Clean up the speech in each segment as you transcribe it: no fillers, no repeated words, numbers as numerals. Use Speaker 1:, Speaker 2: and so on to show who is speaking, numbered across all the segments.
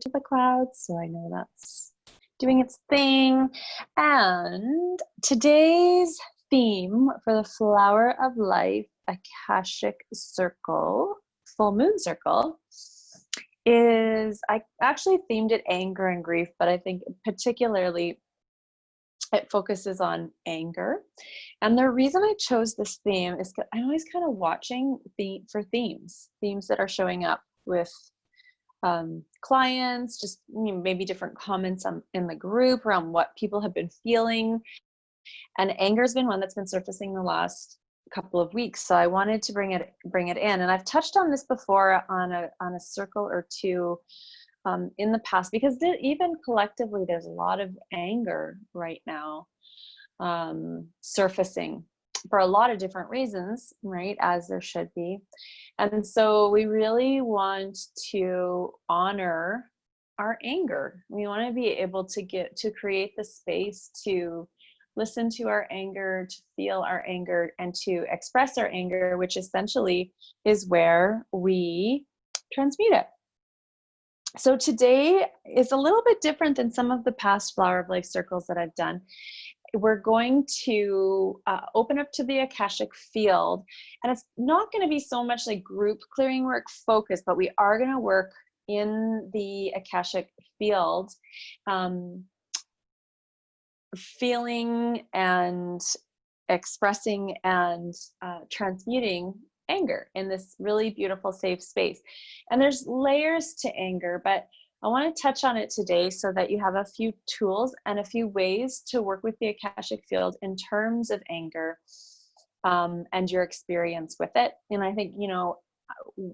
Speaker 1: to the clouds, so I know that's doing its thing. And today's theme for the Flower of Life Akashic Circle, full moon circle, is I actually themed it anger and grief, but I think particularly it focuses on anger. And the reason I chose this theme is because I'm always kind of watching for themes that are showing up with clients, just maybe different comments in the group around what people have been feeling. And anger has been one that's been surfacing the last couple of weeks. So I wanted to bring it in. And I've touched on this before on a circle or two in the past, because even collectively, there's a lot of anger right now surfacing for a lot of different reasons, right? As there should be. And so we really want to honor our anger. We want to be able to create the space to listen to our anger, to feel our anger, and to express our anger, which essentially is where we transmute it. So today is a little bit different than some of the past Flower of Life circles that I've done. We're going to open up to the Akashic field, and it's not going to be so much like group clearing work focus, but we are going to work in the Akashic field, feeling and expressing and transmuting anger in this really beautiful safe space. And there's layers to anger, but I want to touch on it today so that you have a few tools and a few ways to work with the Akashic field in terms of anger and your experience with it. And I think,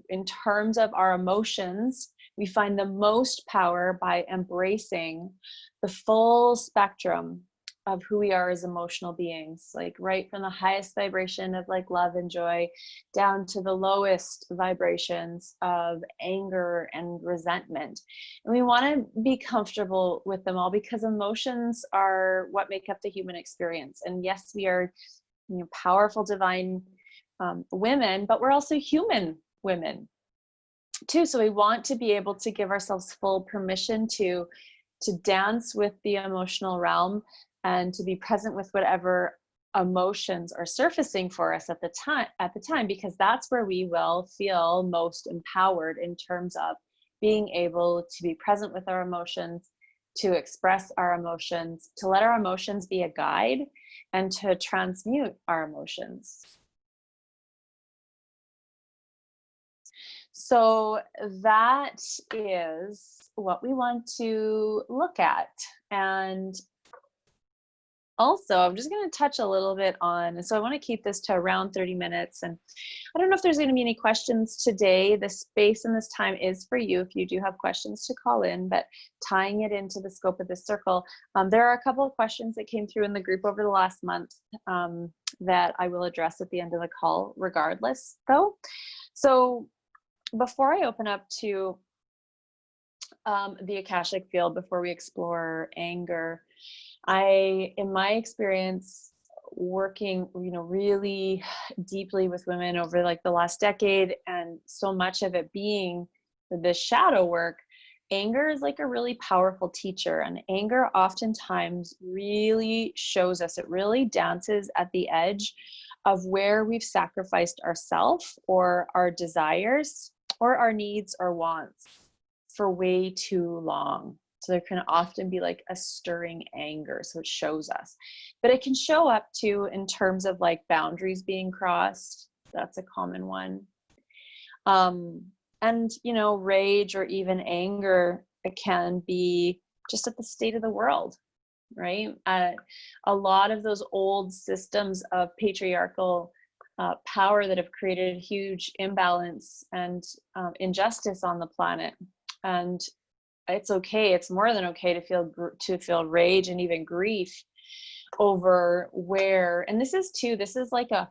Speaker 1: in terms of our emotions, we find the most power by embracing the full spectrum of who we are as emotional beings, like right from the highest vibration of like love and joy down to the lowest vibrations of anger and resentment. And we want to be comfortable with them all, because emotions are what make up the human experience. And yes, we are powerful divine women, but we're also human women too. So we want to be able to give ourselves full permission to dance with the emotional realm and to be present with whatever emotions are surfacing for us at the time, because that's where we will feel most empowered in terms of being able to be present with our emotions, to express our emotions, to let our emotions be a guide, and to transmute our emotions. So that is what we want to look at. And also, I'm just going to touch a little bit on, so I want to keep this to around 30 minutes. And I don't know if there's going to be any questions today. The space and this time is for you if you do have questions to call in, but tying it into the scope of this circle, there are a couple of questions that came through in the group over the last month that I will address at the end of the call regardless, though. So before I open up to the Akashic field, before we explore anger, in my experience, working, really deeply with women over like the last decade, and so much of it being the shadow work, anger is like a really powerful teacher. And anger oftentimes really shows us, it really dances at the edge of where we've sacrificed ourselves or our desires or our needs or wants for way too long. So there can often be like a stirring anger. So it shows us, but it can show up too in terms of like boundaries being crossed. That's a common one. And, rage or even anger, it can be just at the state of the world, right? A lot of those old systems of patriarchal power that have created huge imbalance and injustice on the planet. And it's okay. It's more than okay to feel rage and even grief over where, and this is like a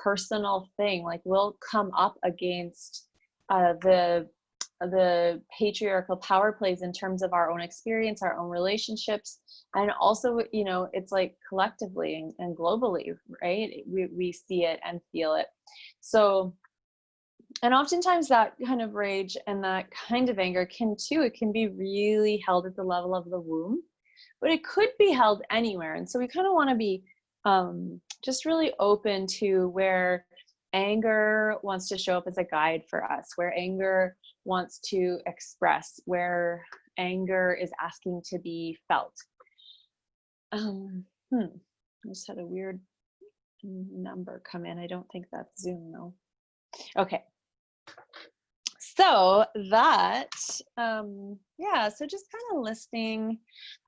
Speaker 1: personal thing. Like we'll come up against the patriarchal power plays in terms of our own experience, our own relationships, and also, it's like collectively and globally, right? We see it and feel it. So And oftentimes that kind of rage and that kind of anger it can be really held at the level of the womb, but it could be held anywhere. And so we kind of want to be just really open to where anger wants to show up as a guide for us, where anger wants to express, where anger is asking to be felt. I just had a weird number come in. I don't think that's Zoom though. Okay. So that, so just kind of listening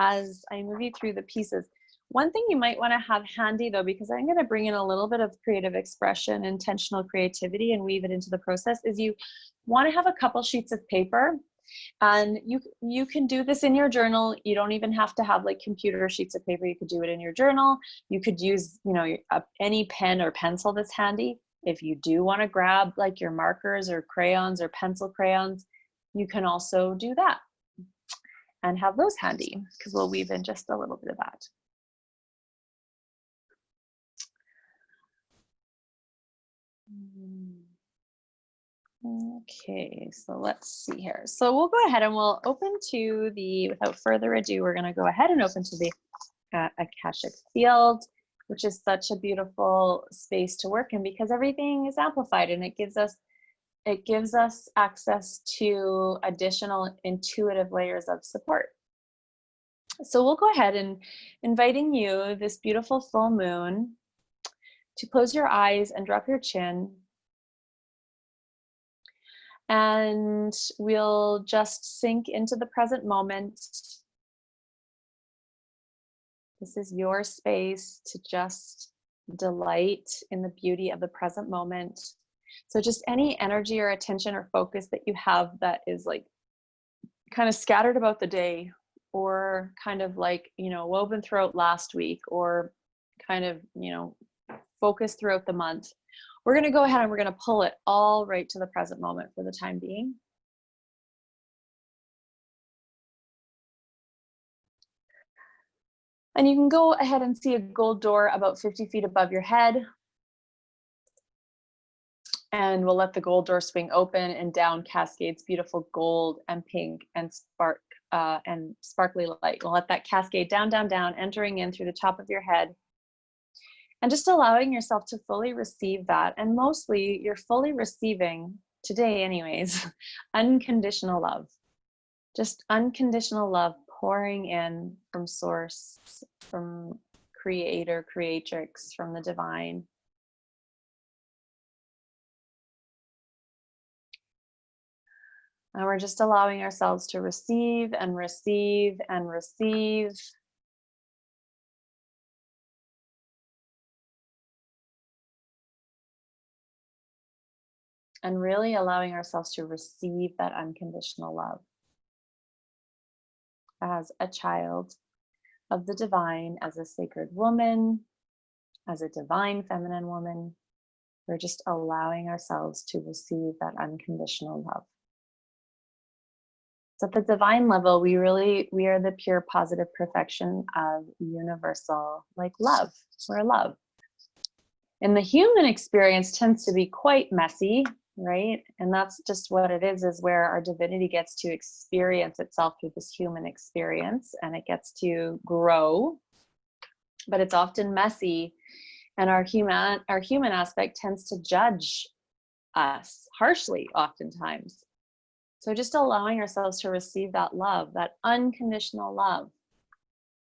Speaker 1: as I move you through the pieces. One thing you might want to have handy though, because I'm going to bring in a little bit of creative expression, intentional creativity, and weave it into the process, is you want to have a couple sheets of paper. And you can do this in your journal. You don't even have to have like computer sheets of paper. You could do it in your journal. You could use, any pen or pencil that's handy. If you do want to grab like your markers or crayons or pencil crayons, you can also do that and have those handy, because we'll weave in just a little bit of that. Okay, so let's see here. So we'll go ahead and we'll open to without further ado, we're going to go ahead and open to the Akashic field, which is such a beautiful space to work in because everything is amplified, and it gives us access to additional intuitive layers of support. So we'll go ahead and inviting you, this beautiful full moon, to close your eyes and drop your chin. And we'll just sink into the present moment. This is your space to just delight in the beauty of the present moment. So just any energy or attention or focus that you have that is like kind of scattered about the day, or kind of like, woven throughout last week, or kind of, focused throughout the month. We're going to go ahead and we're going to pull it all right to the present moment for the time being. And you can go ahead and see a gold door about 50 feet above your head. And we'll let the gold door swing open, and down cascades beautiful gold and pink and sparkly light. We'll let that cascade down, down, down, entering in through the top of your head. And just allowing yourself to fully receive that. And mostly you're fully receiving today anyways, unconditional love. Just unconditional love pouring in from source, from creator, creatrix, from the divine. And we're just allowing ourselves to receive and receive and receive. And really allowing ourselves to receive that unconditional love. As a child of the divine, as a sacred woman, as a divine feminine woman, we're just allowing ourselves to receive that unconditional love. So at the divine level, we are the pure positive perfection of universal, like love. We're love. And the human experience tends to be quite messy, right? And that's just what it is where our divinity gets to experience itself through this human experience, and it gets to grow, but it's often messy. And our human aspect tends to judge us harshly oftentimes. So just allowing ourselves to receive that love, that unconditional love,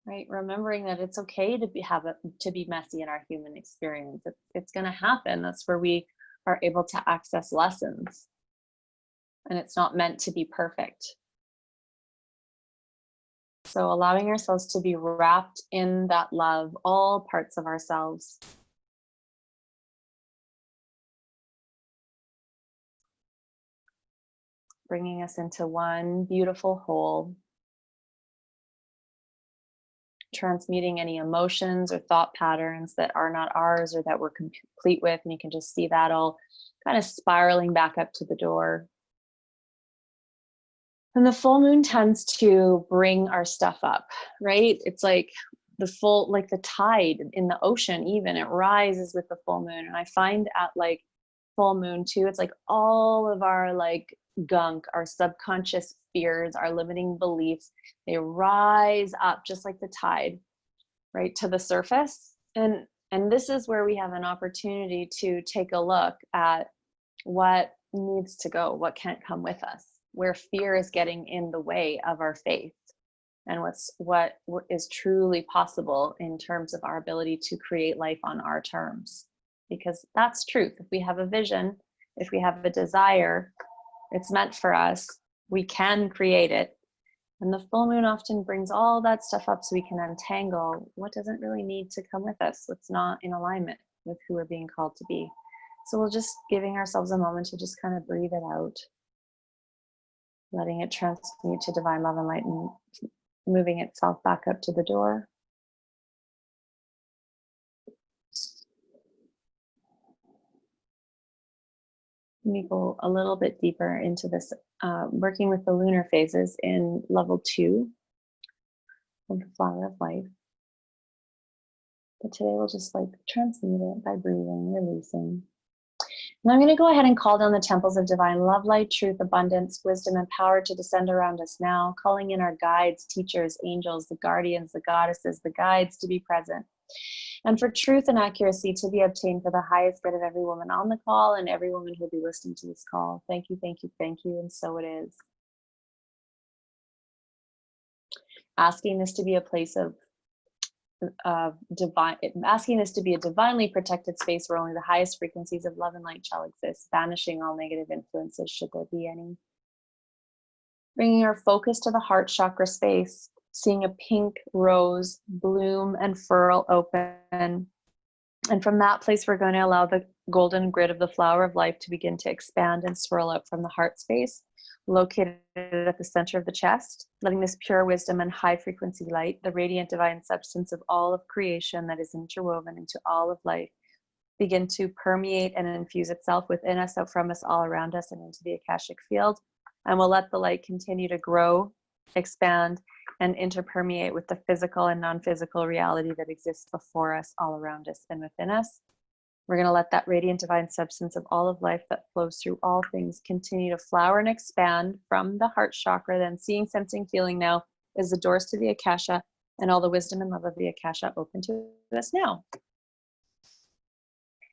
Speaker 1: right? Remembering that it's okay to be messy in our human experience. It's going to happen. That's where we are able to access lessons. And it's not meant to be perfect. So allowing ourselves to be wrapped in that love, all parts of ourselves. Bringing us into one beautiful whole. Transmuting any emotions or thought patterns that are not ours or that we're complete with. And you can just see that all kind of spiraling back up to the door. And the full moon tends to bring our stuff up, right? It's like the tide in the ocean, even it rises with the full moon. And I find at like full moon too. It's like all of our like gunk, our subconscious fears, our limiting beliefs, they rise up just like the tide, right, to the surface. And this is where we have an opportunity to take a look at what needs to go, what can't come with us, where fear is getting in the way of our faith, and what is truly possible in terms of our ability to create life on our terms. Because that's truth. If we have a vision, if we have a desire, it's meant for us, we can create it. And the full moon often brings all that stuff up so we can untangle what doesn't really need to come with us, what's not in alignment with who we're being called to be. So we're just giving ourselves a moment to just kind of breathe it out, letting it transmute to divine love and light, and moving itself back up to the door. Let me go a little bit deeper into this, working with the lunar phases in level 2 of the Flower of Life. But today we'll just like transmute it by breathing, releasing. And I'm going to go ahead and call down the temples of divine love, light, truth, abundance, wisdom, and power to descend around us now, calling in our guides, teachers, angels, the guardians, the goddesses, the guides to be present. And for truth and accuracy to be obtained for the highest good of every woman on the call and every woman who will be listening to this call. Thank you, thank you, thank you, and so it is. Asking this to be a place of asking this to be a divinely protected space where only the highest frequencies of love and light shall exist, banishing all negative influences should there be any. Bringing our focus to the heart chakra space, seeing a pink rose bloom and furl open. And from that place, we're going to allow the golden grid of the flower of life to begin to expand and swirl out from the heart space, located at the center of the chest, letting this pure wisdom and high frequency light, the radiant divine substance of all of creation that is interwoven into all of life, begin to permeate and infuse itself within us, out from us, all around us, and into the Akashic field. And we'll let the light continue to grow, expand, and interpermeate with the physical and non-physical reality that exists before us, all around us, and within us. We're going to let that radiant divine substance of all of life that flows through all things continue to flower and expand from the heart chakra. Then seeing, sensing, feeling now is the doors to the Akasha, and all the wisdom and love of the Akasha open to us now.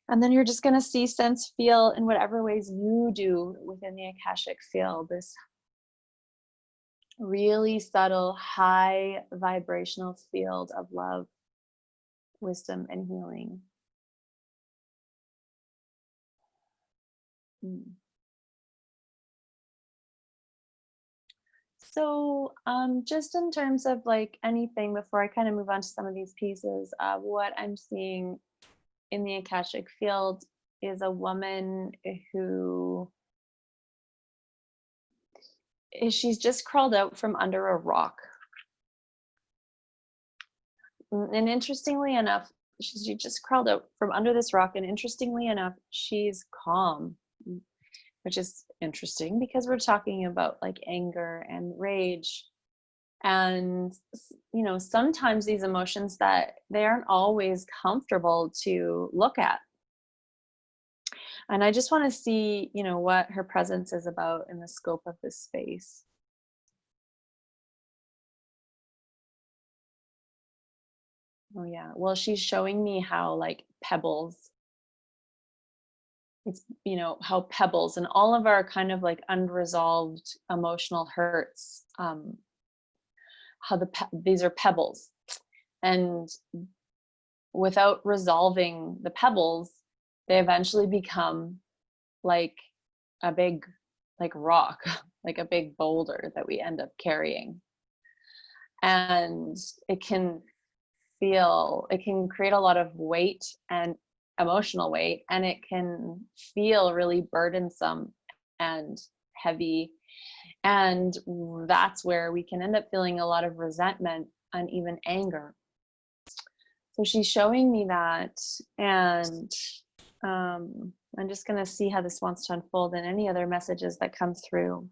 Speaker 1: And then you're just going to see, sense, feel in whatever ways you do within the Akashic field, this really subtle, high vibrational field of love, wisdom, and healing. So just in terms of like anything, before I kind of move on to some of these pieces, what I'm seeing in the Akashic field is a woman who she's just crawled out from under a rock. And interestingly enough, she just crawled out from under this rock, and interestingly enough, she's calm, which is interesting because we're talking about like anger and rage. And, you know, sometimes these emotions that they aren't always comfortable to look at. And I just want to see, you know, what her presence is about in the scope of this space. Oh yeah, well, she's showing me how like pebbles, it's, you know, how pebbles and all of our kind of like unresolved emotional hurts, how these are pebbles, and without resolving the pebbles, they eventually become like a big like rock, like a big boulder that we end up carrying. And it can create a lot of weight and emotional weight, and it can feel really burdensome and heavy. And that's where we can end up feeling a lot of resentment and even anger. So she's showing me that, and I'm just going to see how this wants to unfold and any other messages that come through.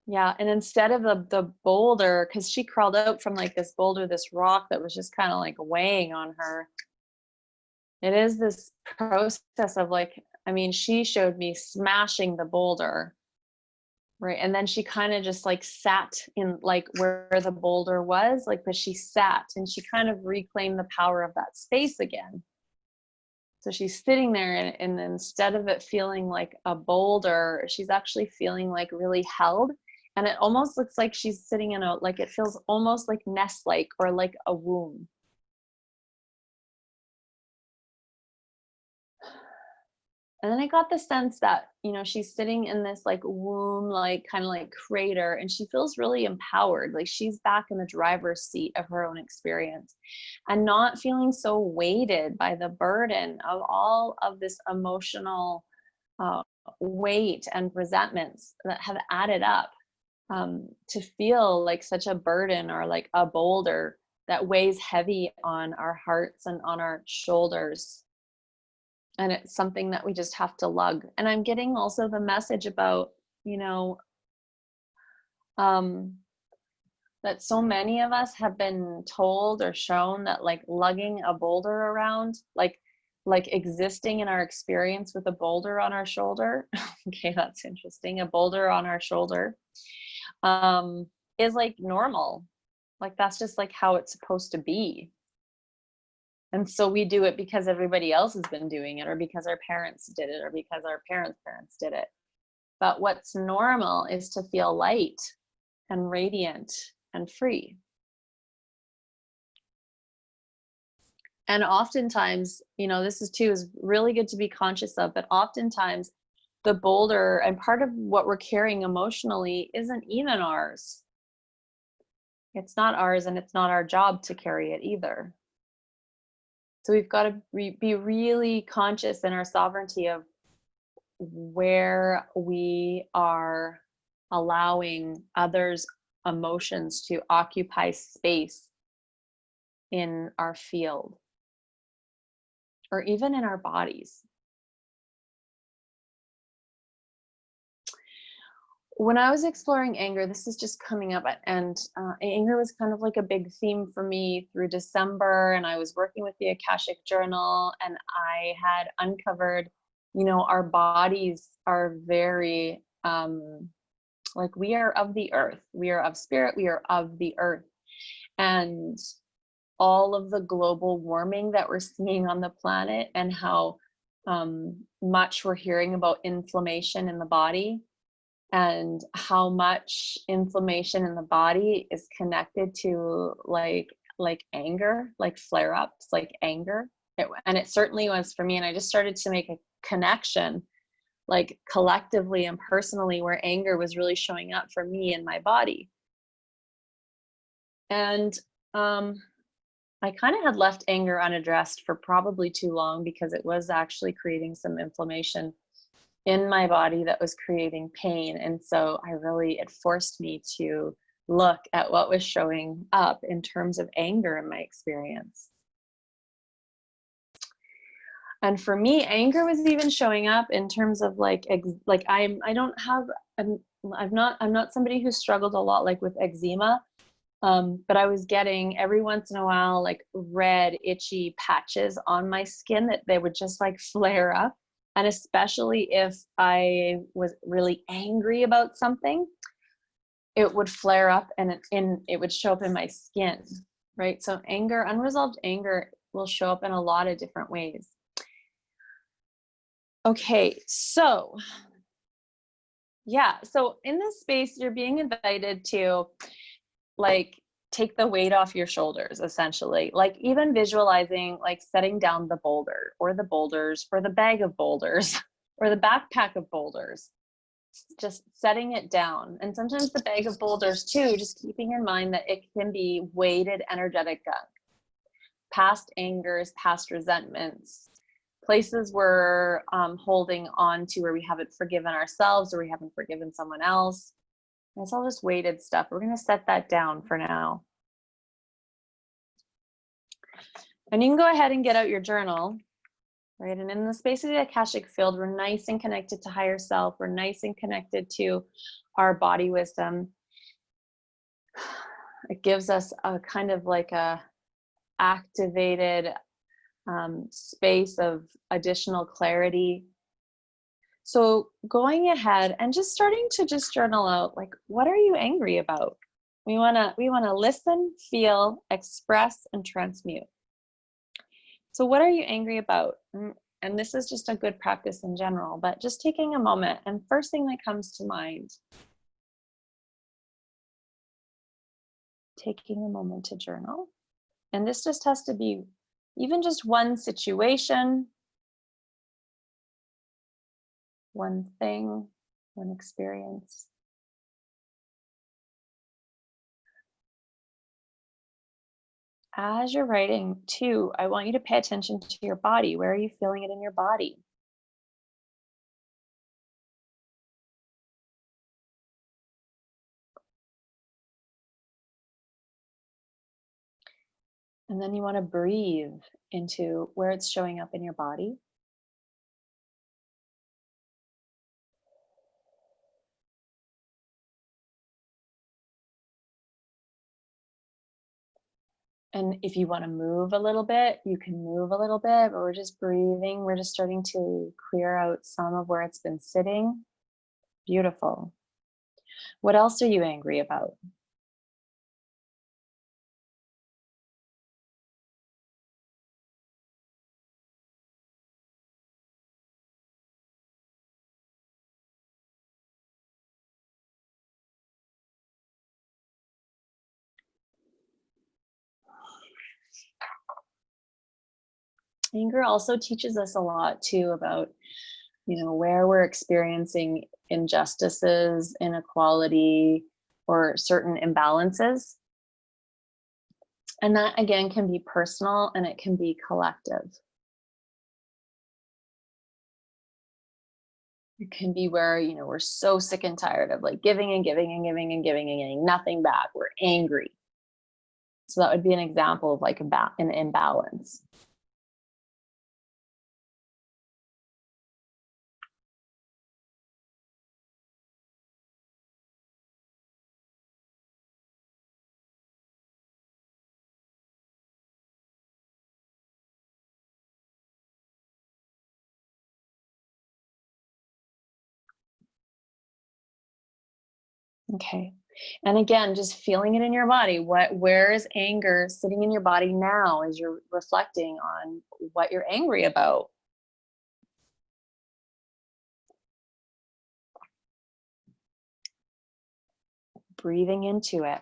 Speaker 1: Yeah, and instead of the boulder, because she crawled out from like this boulder, this rock that was just kind of like weighing on her. It is this process of like, I mean, she showed me smashing the boulder, right? And then she kind of just like sat in like where the boulder was, like, but she sat and she kind of reclaimed the power of that space again. So she's sitting there, and instead of it feeling like a boulder, she's actually feeling like really held. And it almost looks like she's sitting in a, like, it feels almost like nest like, or like a womb. And then I got the sense that, you know, she's sitting in this like womb, like kind of like crater, and she feels really empowered. Like she's back in the driver's seat of her own experience and not feeling so weighted by the burden of all of this emotional uh, weight and resentments that have added up, to feel like such a burden or like a boulder that weighs heavy on our hearts and on our shoulders. And it's something that we just have to lug. And I'm getting also the message about, you know, um, that so many of us have been told or shown that like lugging a boulder around, like existing in our experience with a boulder on our shoulder. Okay, that's interesting. A boulder on our shoulder, um, is like normal. Like that's just like how it's supposed to be. And so we do it because everybody else has been doing it, or because our parents did it, or because our parents did it. But what's normal is to feel light and radiant and free. And oftentimes, you know, this is too is really good to be conscious of, but oftentimes the boulder and part of what we're carrying emotionally isn't even ours. It's not ours, and it's not our job to carry it either. So we've got to be really conscious in our sovereignty of where we are allowing others' emotions to occupy space in our field or even in our bodies. When I was exploring anger, this is just coming up, and anger was kind of like a big theme for me through December. And I was working with the Akashic Journal, and I had uncovered, you know, our bodies are very, like we are of the earth, we are of spirit, we are of the earth. And all of the global warming that we're seeing on the planet, and how much we're hearing about inflammation in the body, and how much inflammation in the body is connected to like anger, like flare-ups, like anger. And it certainly was for me. And I just started to make a connection, like collectively and personally, where anger was really showing up for me in my body. And I kind of had left anger unaddressed for probably too long, because it was actually creating some inflammation in my body that was creating pain. And so it forced me to look at what was showing up in terms of anger in my experience. And for me, anger was even showing up in terms of I don't have, I'm not somebody who struggled a lot like with eczema. But I was getting every once in a while like red itchy patches on my skin that they would just like flare up. And especially if I was really angry about something, it would flare up, and it would show up in my skin, right? So anger, unresolved anger, will show up in a lot of different ways. Okay, so yeah, so in this space, you're being invited to like take the weight off your shoulders, essentially. Like even visualizing like setting down the boulder or the boulders or the bag of boulders or the backpack of boulders, just setting it down. And sometimes the bag of boulders too, just keeping in mind that it can be weighted energetic gunk, past angers, past resentments, places we're holding on to where we haven't forgiven ourselves or we haven't forgiven someone else. It's all just weighted stuff. We're going to set that down for now. And you can go ahead and get out your journal. right? And in the space of the Akashic field, we're nice and connected to higher self. We're nice and connected to our body wisdom. It gives us a kind of like a activated space of additional clarity. So going ahead and just starting to just journal out, like, what are you angry about? We want to listen, feel, express, and transmute. So what are you angry about? And this is just a good practice in general, but just taking a moment, and first thing that comes to mind, taking a moment to journal. And this just has to be even just one situation, one thing, one experience. As you're writing, too, I want you to pay attention to your body. Where are you feeling it in your body? And then you want to breathe into where it's showing up in your body. And if you want to move a little bit, you can move a little bit, but we're just breathing. We're just starting to clear out some of where it's been sitting. Beautiful. What else are you angry about? Anger also teaches us a lot too about, where we're experiencing injustices, inequality, or certain imbalances. And that again can be personal and it can be collective. It can be where, we're so sick and tired of like giving and giving and giving and giving and getting nothing back. We're angry. So that would be an example of like an imbalance. Okay. And again, just feeling it in your body. Where is anger sitting in your body now as you're reflecting on what you're angry about? Breathing into it.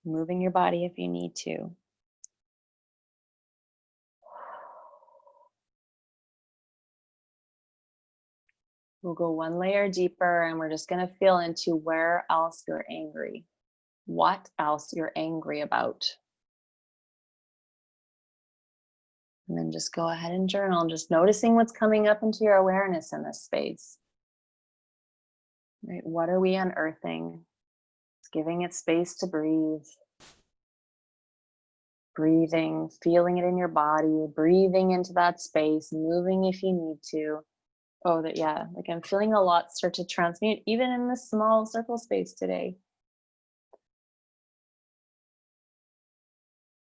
Speaker 1: Moving your body if you need to. We'll go one layer deeper and we're just going to feel into where else you're angry. What else you're angry about. And then just go ahead and journal, just noticing what's coming up into your awareness in this space. Right? What are we unearthing? It's giving it space to breathe. Breathing, feeling it in your body, breathing into that space, moving if you need to. Oh, like I'm feeling a lot start to transmute even in this small circle space today.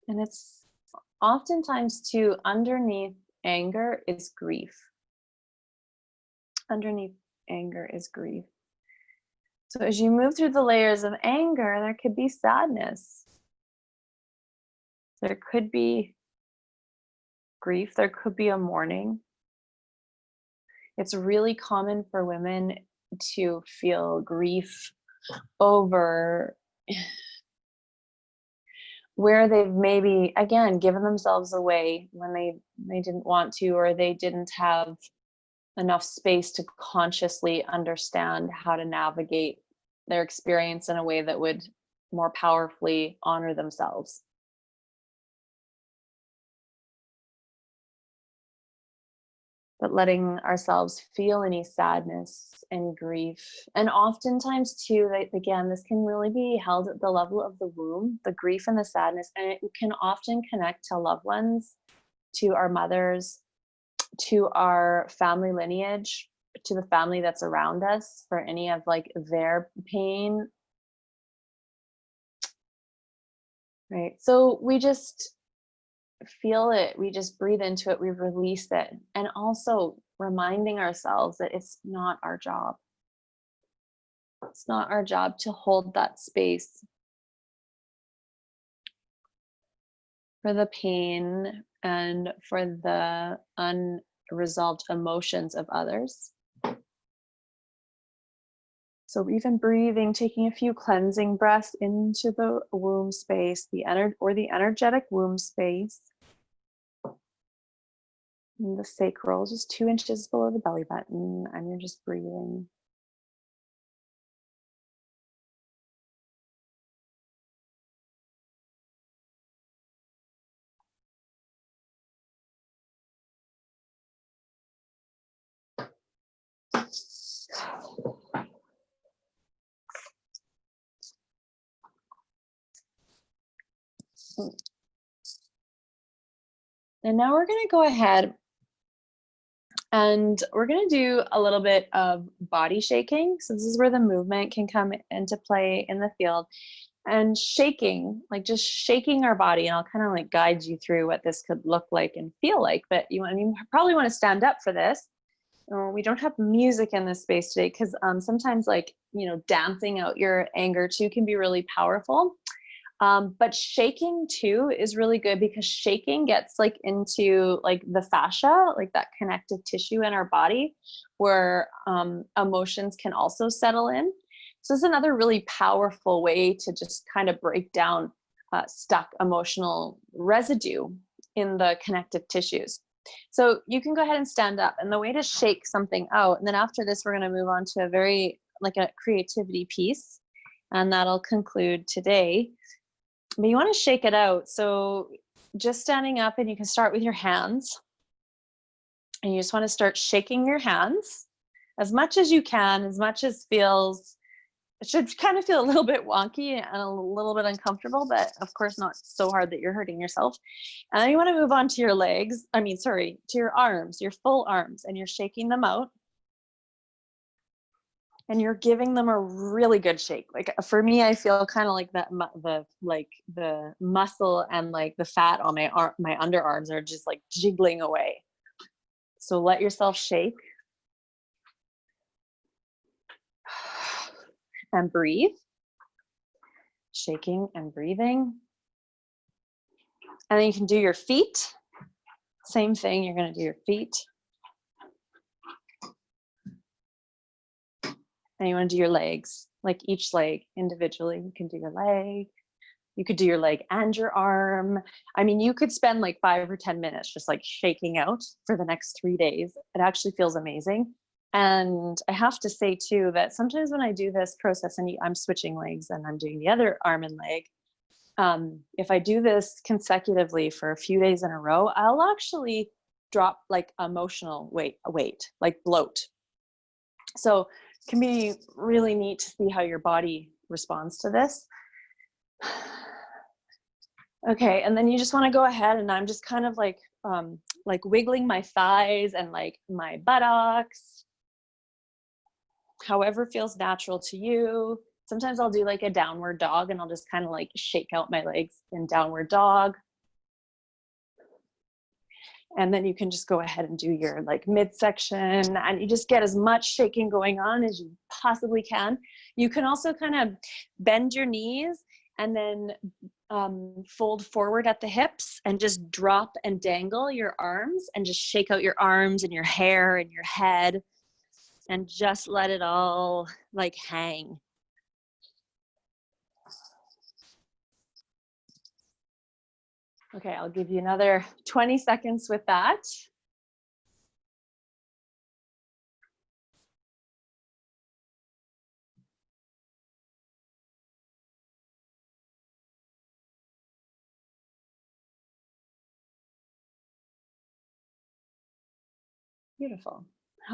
Speaker 1: And it's oftentimes too, underneath anger is grief. Underneath anger is grief. So as you move through the layers of anger, there could be sadness. There could be grief. There could be a mourning. It's really common for women to feel grief over where they've maybe, again, given themselves away when they didn't want to, or they didn't have enough space to consciously understand how to navigate their experience in a way that would more powerfully honor themselves. But letting ourselves feel any sadness, any grief. And oftentimes, too, like, again, this can really be held at the level of the womb, the grief and the sadness. And it can often connect to loved ones, to our mothers, to our family lineage, to the family that's around us for any of like their pain. Right. So we just feel it, we just breathe into it, we release it. And also reminding ourselves that it's not our job. It's not our job to hold that space for the pain and for the unresolved emotions of others. So even breathing, taking a few cleansing breaths into the womb space, the energetic womb space. And the sacral, just 2 inches below the belly button, and you're just breathing. And now we're going to go ahead and we're going to do a little bit of body shaking. So this is where the movement can come into play in the field. And shaking, like just shaking our body, and I'll kind of like guide you through what this could look like and feel like. But you probably want to stand up for this. We don't have music in this space today because sometimes, like, dancing out your anger too can be really powerful. But shaking too is really good because shaking gets like into like the fascia, like that connective tissue in our body where emotions can also settle in. So it's another really powerful way to just kind of break down stuck emotional residue in the connective tissues. So you can go ahead and stand up, and the way to shake something out, and then after this, we're going to move on to a creativity piece, and that'll conclude today. But you want to shake it out. So just standing up, and you can start with your hands, and you just want to start shaking your hands as much as you can, as much as feels. It should kind of feel a little bit wonky and a little bit uncomfortable, but of course not so hard that you're hurting yourself. And then you want to move on to your legs. To your arms, your full arms, and you're shaking them out. And you're giving them a really good shake. Like for me, I feel kind of like that the muscle and like the fat on my underarms are just like jiggling away. So let yourself shake. And breathe, shaking and breathing. And then you can do your feet. Same thing, you're going to do your feet. And you want to do your legs, like each leg individually. You can do your leg. You could do your leg and your arm. I mean, you could spend like 5 or 10 minutes just like shaking out for the next 3 days. It actually feels amazing. And I have to say too that sometimes when I do this process and I'm switching legs and I'm doing the other arm and leg, if I do this consecutively for a few days in a row, I'll actually drop like emotional weight, like bloat. So it can be really neat to see how your body responds to this. Okay, and then you just want to go ahead, and I'm just kind of like wiggling my thighs and like my buttocks, however feels natural to you. Sometimes I'll do like a downward dog, and I'll just kind of like shake out my legs in downward dog. And then you can just go ahead and do your like midsection, and you just get as much shaking going on as you possibly can. You can also kind of bend your knees and then fold forward at the hips and just drop and dangle your arms and just shake out your arms and your hair and your head and just let it all like hang. Okay, I'll give you another 20 seconds with that. Beautiful.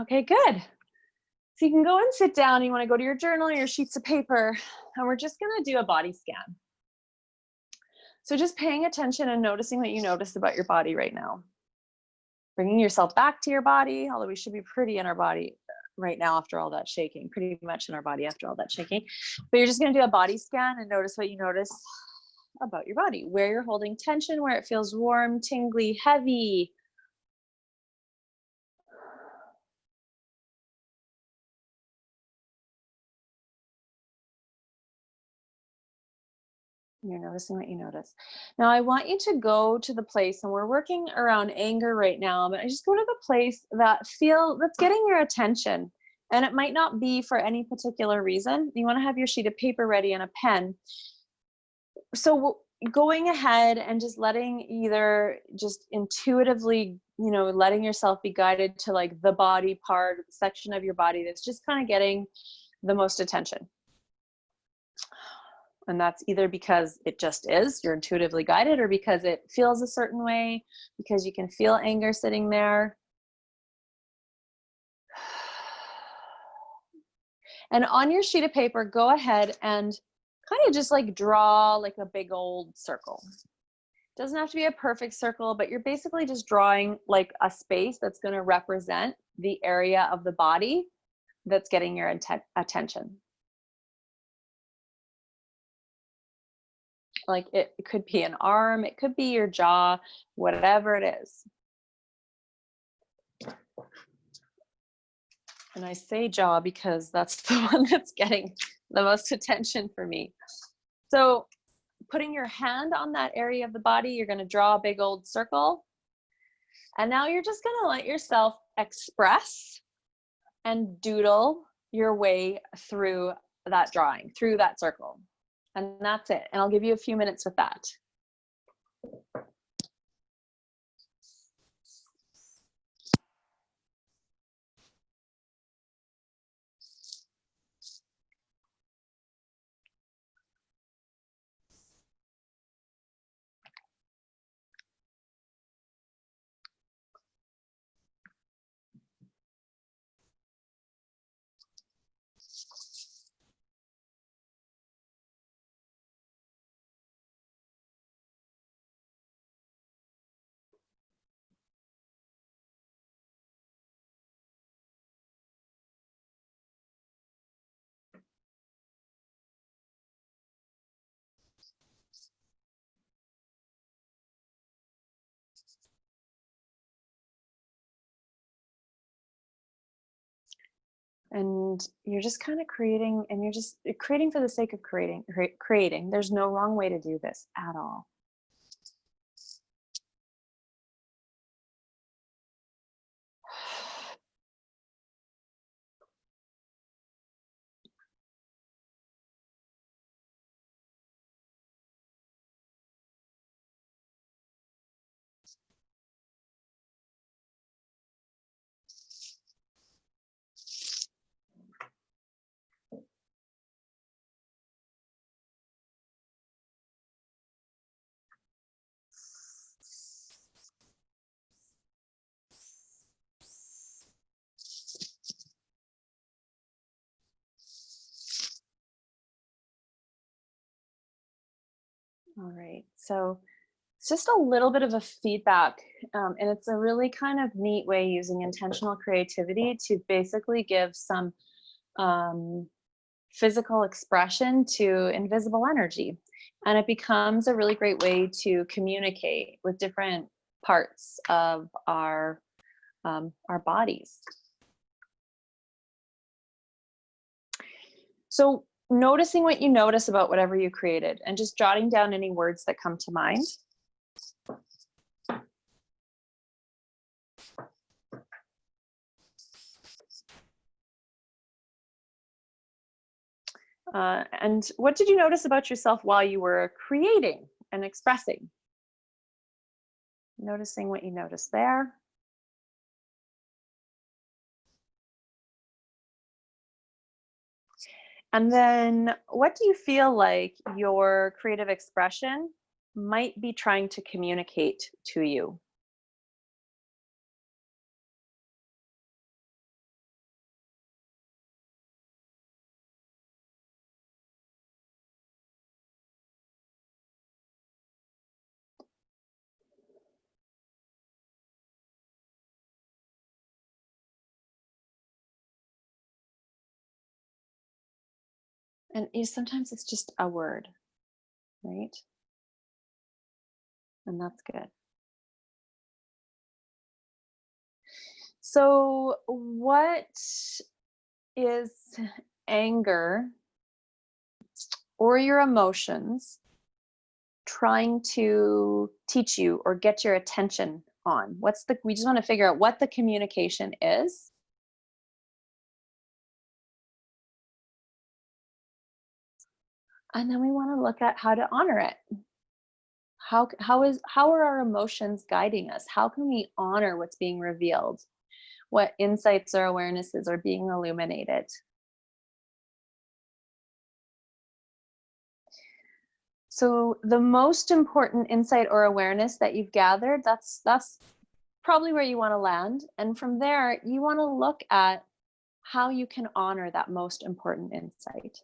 Speaker 1: Okay, good. So you can go and sit down. You want to go to your journal, your sheets of paper, and we're just going to do a body scan. So just paying attention and noticing what you notice about your body right now. Bringing yourself back to your body, although we should be pretty in our body right now after all that shaking, pretty much in our body after all that shaking. But you're just going to do a body scan and notice what you notice about your body, where you're holding tension, where it feels warm, tingly, heavy. You're noticing what you notice. Now, I want you to go to the place, and we're working around anger right now, but I just go to the place that's getting your attention. And it might not be for any particular reason. You want to have your sheet of paper ready and a pen. So going ahead and just letting either just intuitively, letting yourself be guided to like the body part, the section of your body that's just kind of getting the most attention. And that's either because it just is, you're intuitively guided, or because it feels a certain way, because you can feel anger sitting there. And on your sheet of paper, go ahead and kind of just like draw like a big old circle. It doesn't have to be a perfect circle, but you're basically just drawing like a space that's going to represent the area of the body that's getting your attention. Like it could be an arm, it could be your jaw, whatever it is. And I say jaw because that's the one that's getting the most attention for me. So putting your hand on that area of the body, you're going to draw a big old circle. And now you're just going to let yourself express and doodle your way through that drawing, through that circle. And that's it. And I'll give you a few minutes with that. And you're just kind of creating, and you're just creating for the sake of creating. There's no wrong way to do this at all. All right, so it's just a little bit of a feedback, and it's a really kind of neat way using intentional creativity to basically give some physical expression to invisible energy. And it becomes a really great way to communicate with different parts of our bodies. So noticing what you notice about whatever you created and just jotting down any words that come to mind. And what did you notice about yourself while you were creating and expressing? Noticing what you noticed there. And then what do you feel like your creative expression might be trying to communicate to you? And sometimes it's just a word, right? And that's good. So, what is anger or your emotions trying to teach you or get your attention on? We just want to figure out what the communication is. And then we want to look at how to honor it. How are our emotions guiding us? How can we honor what's being revealed? What insights or awarenesses are being illuminated? So the most important insight or awareness that you've gathered, that's probably where you want to land. And from there, you want to look at how you can honor that most important insight.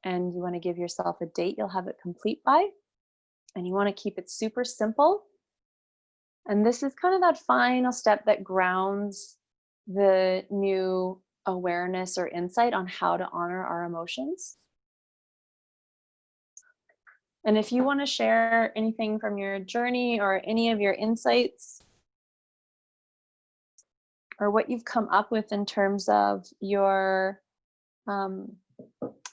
Speaker 1: And you want to give yourself a date you'll have it complete by. And you want to keep it super simple. And this is kind of that final step that grounds the new awareness or insight on how to honor our emotions. And if you want to share anything from your journey or any of your insights or what you've come up with in terms of your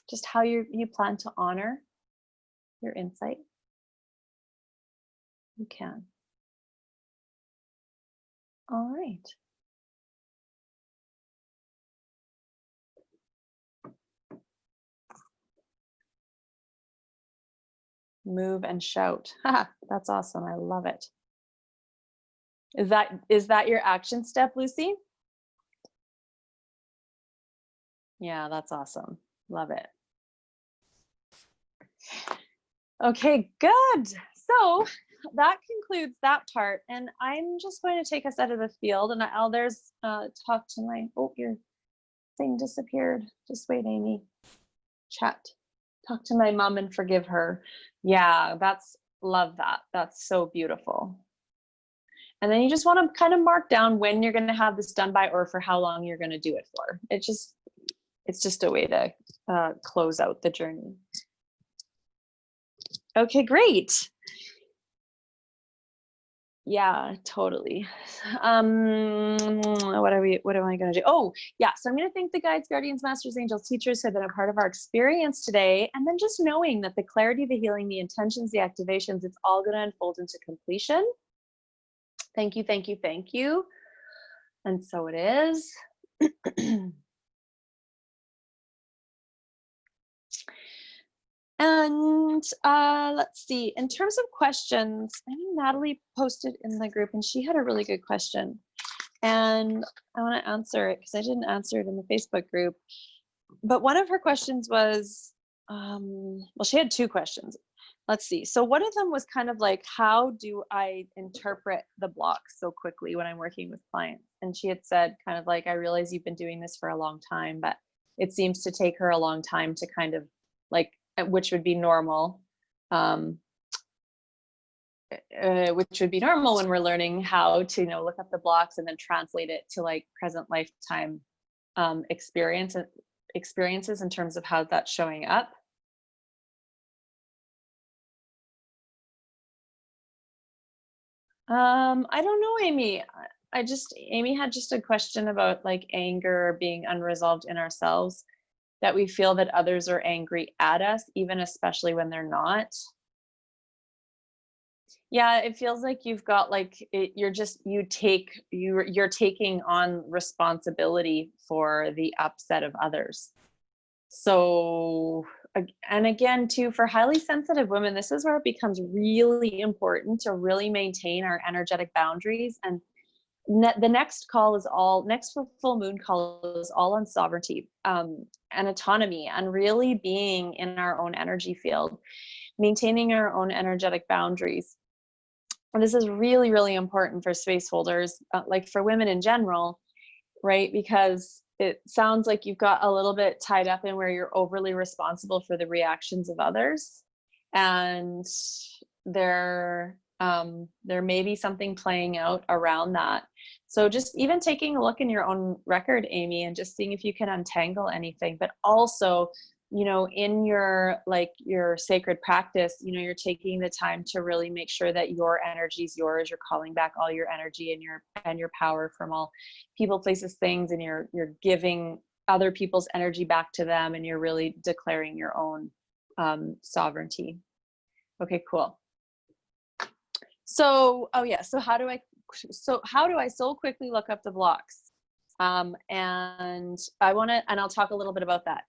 Speaker 1: just how you plan to honor your insight, you can. All right. Move and shout. That's awesome. I love it. Is that your action step, Lucy? Yeah, that's awesome. Love it. Okay, good. So that concludes that part. And I'm just going to take us out of the field and there's talk to my, oh, your thing disappeared. Just wait, Amy. Chat. Talk to my mom and forgive her. Yeah, love that. That's so beautiful. And then you just want to kind of mark down when you're going to have this done by or for how long you're going to do it for. It's just a way to close out the journey. Okay, great. Yeah, totally. What am I going to do? Oh, yeah. So I'm going to thank the guides, guardians, masters, angels, teachers who have been a part of our experience today. And then just knowing that the clarity, the healing, the intentions, the activations, it's all going to unfold into completion. Thank you, thank you, thank you. And so it is. And let's see, in terms of questions, I know Natalie posted in the group and she had a really good question. And I want to answer it because I didn't answer it in the Facebook group. But one of her questions was, well, she had two questions. Let's see. So one of them was kind of like, how do I interpret the blocks so quickly when I'm working with clients? And she had said kind of like, I realize you've been doing this for a long time, but it seems to take her a long time to kind of like, which would be normal, which would be normal when we're learning how to, look up the blocks and then translate it to like present lifetime experiences in terms of how that's showing up. I don't know, Amy. Amy had just a question about like anger being unresolved in ourselves, that we feel that others are angry at us, even especially when they're not. Yeah, it feels like you've got like you're taking on responsibility for the upset of others. So, and again, too, for highly sensitive women, this is where it becomes really important to really maintain our energetic boundaries. And the next full moon call is all on sovereignty and autonomy, and really being in our own energy field, maintaining our own energetic boundaries. And this is really, really important for space holders, like for women in general, right? Because it sounds like you've got a little bit tied up in where you're overly responsible for the reactions of others. And they're There may be something playing out around that. So just even taking a look in your own record, Amy, and just seeing if you can untangle anything, but also, you know, in your, like your sacred practice, you know, you're taking the time to really make sure that your energy is yours. You're calling back all your energy and your power from all people, places, things, and you're giving other people's energy back to them, and you're really declaring your own sovereignty. Okay, cool. So, oh yeah, so how do I so quickly look up the blocks? And I'll talk a little bit about that.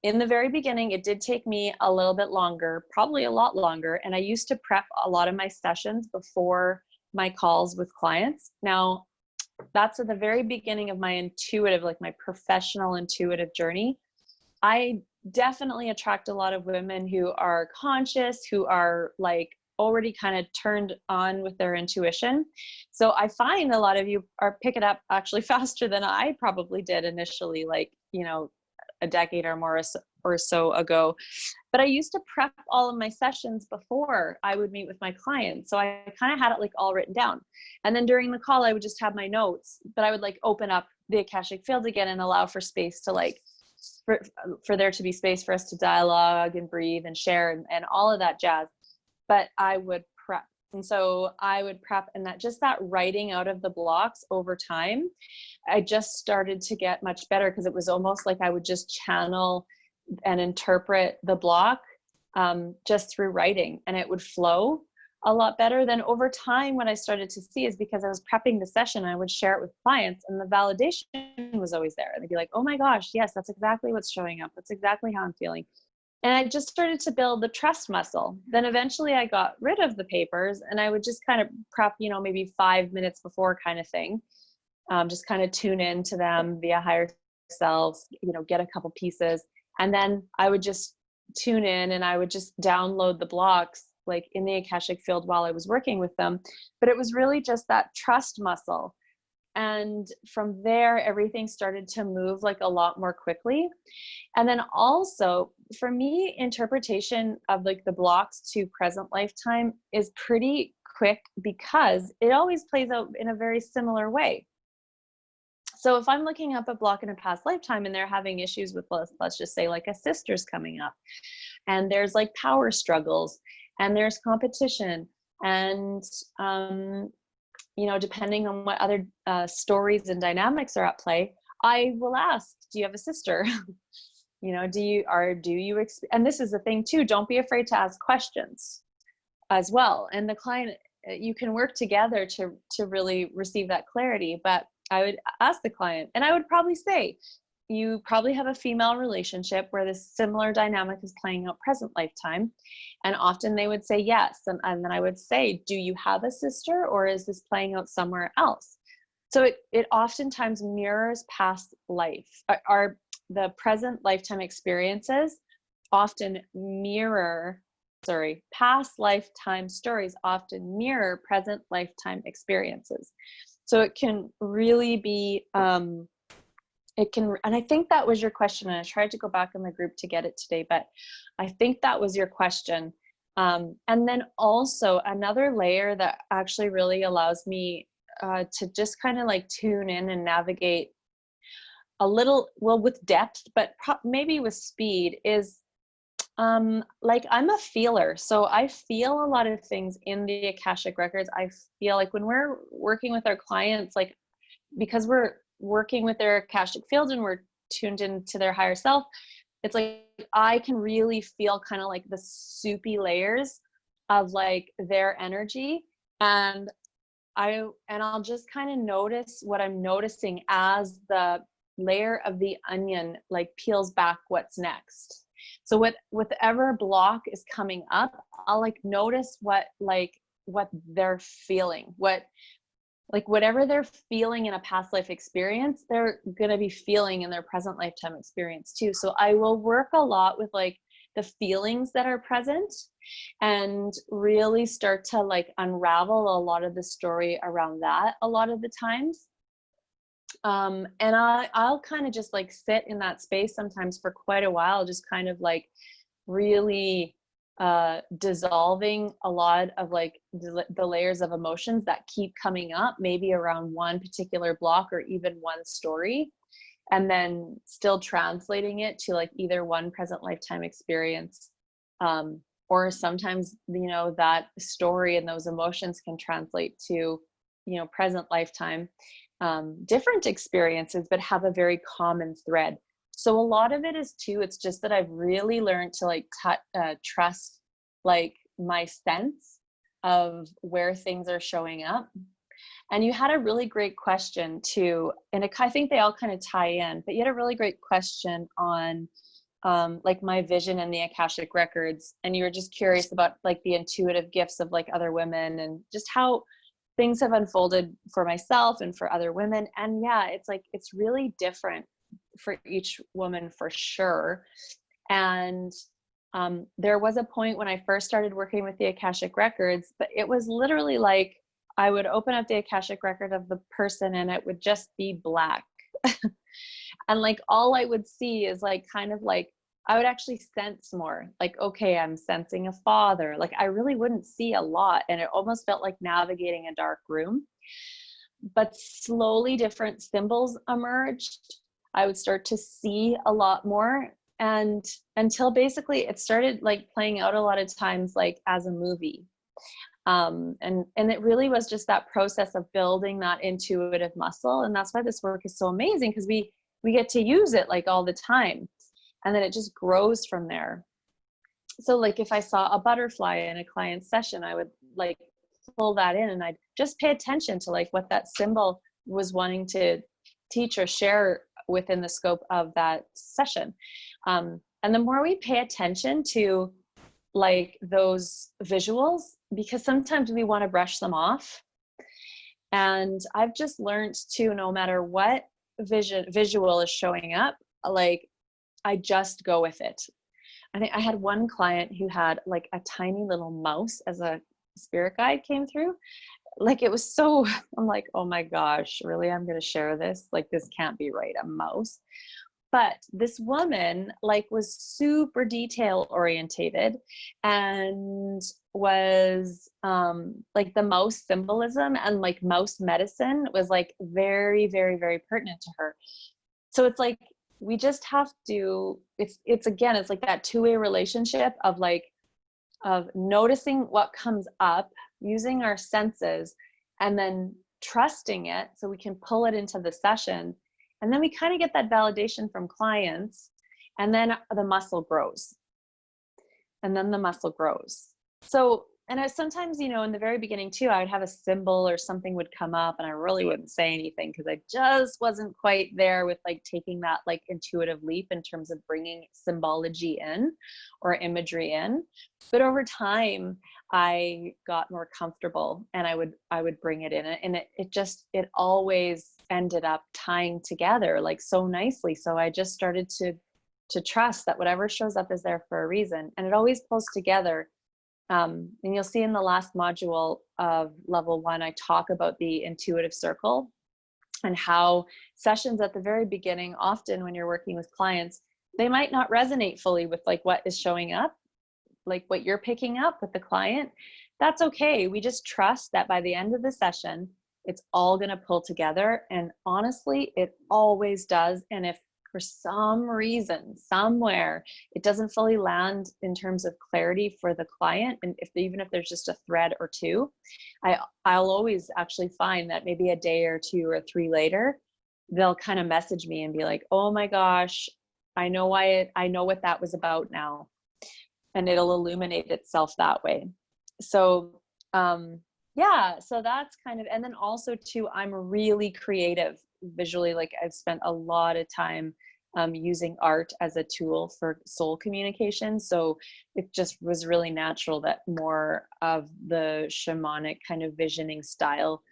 Speaker 1: In the very beginning, it did take me a little bit longer, probably a lot longer. And I used to prep a lot of my sessions before my calls with clients. Now, that's at the very beginning of my intuitive, like my professional intuitive journey. I definitely attract a lot of women who are conscious, who are like already kind of turned on with their intuition. So I find a lot of you are pick it up actually faster than I probably did initially, like, you know, a decade or more or so ago. But I used to prep all of my sessions before I would meet with my clients. So I kind of had it like all written down. And then during the call, I would just have my notes, but I would like open up the Akashic field again and allow for space to like, for there to be space for us to dialogue and breathe and share and all of that jazz. But I would prep. And so I would prep, and that just that writing out of the blocks over time, I just started to get much better, because it was almost like I would just channel and interpret the block just through writing, and it would flow a lot better. Then over time, what I started to see is because I was prepping the session, I would share it with clients, and the validation was always there. They'd be like, oh my gosh, yes, that's exactly what's showing up. That's exactly how I'm feeling. And I just started to build the trust muscle. Then eventually I got rid of the papers, and I would just kind of prep, you know, maybe 5 minutes before kind of thing. Just kind of tune in to them via higher selves, you know, get a couple pieces. And then I would just tune in, and I would just download the blocks like in the Akashic field while I was working with them. But it was really just that trust muscle. And from there, everything started to move like a lot more quickly. And then also for me, interpretation of like the blocks to present lifetime is pretty quick, because it always plays out in a very similar way. So if I'm looking up a block in a past lifetime and they're having issues with, let's just say like a sister's coming up, and there's like power struggles, and there's competition, and you know, depending on what other stories and dynamics are at play, I will ask, do you have a sister? You know, and this is the thing too, don't be afraid to ask questions as well. And the client, you can work together to really receive that clarity. But I would ask the client, and I would probably say, you probably have a female relationship where this similar dynamic is playing out present lifetime. And often they would say yes. And then I would say, do you have a sister, or is this playing out somewhere else? So it oftentimes mirrors past life. The present lifetime experiences often past lifetime stories often mirror present lifetime experiences. So it can really be, and I think that was your question, and I tried to go back in the group to get it today, but I think that was your question. And then also another layer that actually really allows me to just kind of like tune in and navigate a little, well, with depth, but maybe with speed, is like I'm a feeler. So I feel a lot of things in the Akashic records. I feel like when we're working with our clients, like because we're working with their Akashic field and we're tuned into their higher self, it's like I can really feel kind of like the soupy layers of like their energy, and I'll just kind of notice what I'm noticing as the layer of the onion like peels back what's next. So whatever block is coming up, I'll like notice what they're feeling, whatever they're feeling in a past life experience, they're going to be feeling in their present lifetime experience too. So I will work a lot with like the feelings that are present, and really start to like unravel a lot of the story around that a lot of the times. And I'll kind of just like sit in that space sometimes for quite a while, just kind of like really dissolving a lot of like the layers of emotions that keep coming up, maybe around one particular block or even one story, and then still translating it to like either one present lifetime experience, or sometimes, you know, that story and those emotions can translate to, you know, present lifetime, different experiences, but have a very common thread. So a lot of it is too, it's just that I've really learned to like trust like my sense of where things are showing up. And you had a really great question too, and I think they all kind of tie in, but you had a really great question on like my vision and the Akashic records. And you were just curious about like the intuitive gifts of like other women and just how things have unfolded for myself and for other women. And yeah, it's like, it's really different for each woman for sure. And there was a point when I first started working with the Akashic records, but it was literally like, I would open up the Akashic record of the person and it would just be black. And like all I would see is like kind of like I would actually sense more like, okay, I'm sensing a father. Like I really wouldn't see a lot, and it almost felt like navigating a dark room. But slowly different symbols emerged. I would start to see a lot more, and until basically it started like playing out a lot of times like as a movie. And it really was just that process of building that intuitive muscle. And that's why this work is so amazing, because we get to use it like all the time, and then it just grows from there. So like if I saw a butterfly in a client's session, I would like pull that in, and I'd just pay attention to like what that symbol was wanting to teach or share within the scope of that session. And the more we pay attention to like those visuals, because sometimes we want to brush them off. And I've just learned to, no matter what visual is showing up, like I just go with it. I think I had one client who had like a tiny little mouse as a spirit guide came through. Like it was so, I'm like, oh my gosh, really? I'm going to share this? Like this can't be right, a mouse. But this woman like was super detail orientated and was like the mouse symbolism and like mouse medicine was like very, very, very pertinent to her. So it's like we just have to, it's again, it's like that two-way relationship of like of noticing what comes up, using our senses, and then trusting it so we can pull it into the session. And then we kind of get that validation from clients, and then the muscle grows. And then the muscle grows. So, and I sometimes, you know, in the very beginning too, I would have a symbol or something would come up and I really wouldn't say anything because I just wasn't quite there with like taking that like intuitive leap in terms of bringing symbology in or imagery in. But over time, I got more comfortable and I would bring it in, and it always ended up tying together like so nicely. So I just started to trust that whatever shows up is there for a reason, and it always pulls together. And you'll see in the last module of level 1, I talk about the intuitive circle and how sessions at the very beginning, often when you're working with clients, they might not resonate fully with like what is showing up, like what you're picking up with the client. That's okay. We just trust that by the end of the session, it's all going to pull together. And honestly, it always does. And if for some reason, somewhere, it doesn't fully land in terms of clarity for the client, and even if there's just a thread or two, I'll always actually find that maybe a day or 2 or 3 later, they'll kind of message me and be like, oh my gosh, I know what that was about now. And it'll illuminate itself that way. So yeah, so that's kind of, and then also too, I'm really creative visually. Like I've spent a lot of time using art as a tool for soul communication. So it just was really natural that more of the shamanic kind of visioning style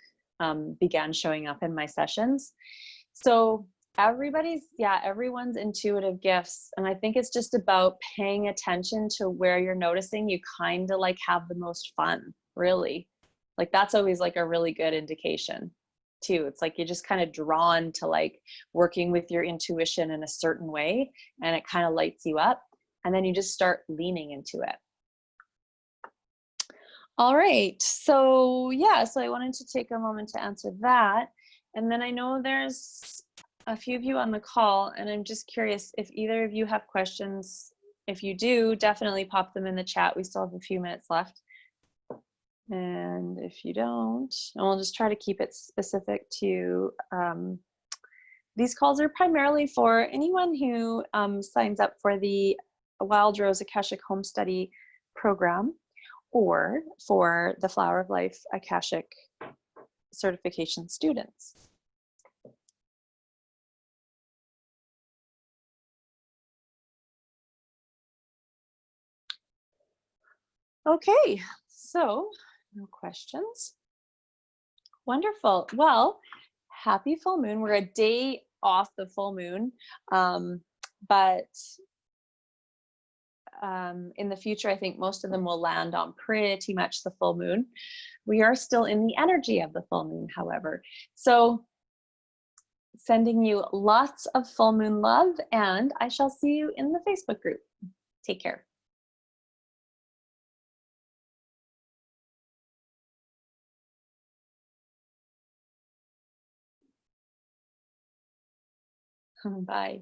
Speaker 1: began showing up in my sessions. So everyone's intuitive gifts. And I think it's just about paying attention to where you're noticing you kind of like have the most fun, really. Like that's always like a really good indication too. It's like you're just kind of drawn to like working with your intuition in a certain way, and it kind of lights you up, and then you just start leaning into it. All right. So, yeah, so I wanted to take a moment to answer that. And then I know there's a few of you on the call, and I'm just curious if either of you have questions. If you do, definitely pop them in the chat. We still have a few minutes left. And if you don't, and we'll just try to keep it specific to these calls are primarily for anyone who signs up for the Wild Rose Akashic Home Study program or for the Flower of Life Akashic certification students. Okay, so no questions. Wonderful. Well, happy full moon. We're a day off the full moon, but in the future, I think most of them will land on pretty much the full moon. We are still in the energy of the full moon, however. So sending you lots of full moon love, and I shall see you in the Facebook group. Take care. Bye.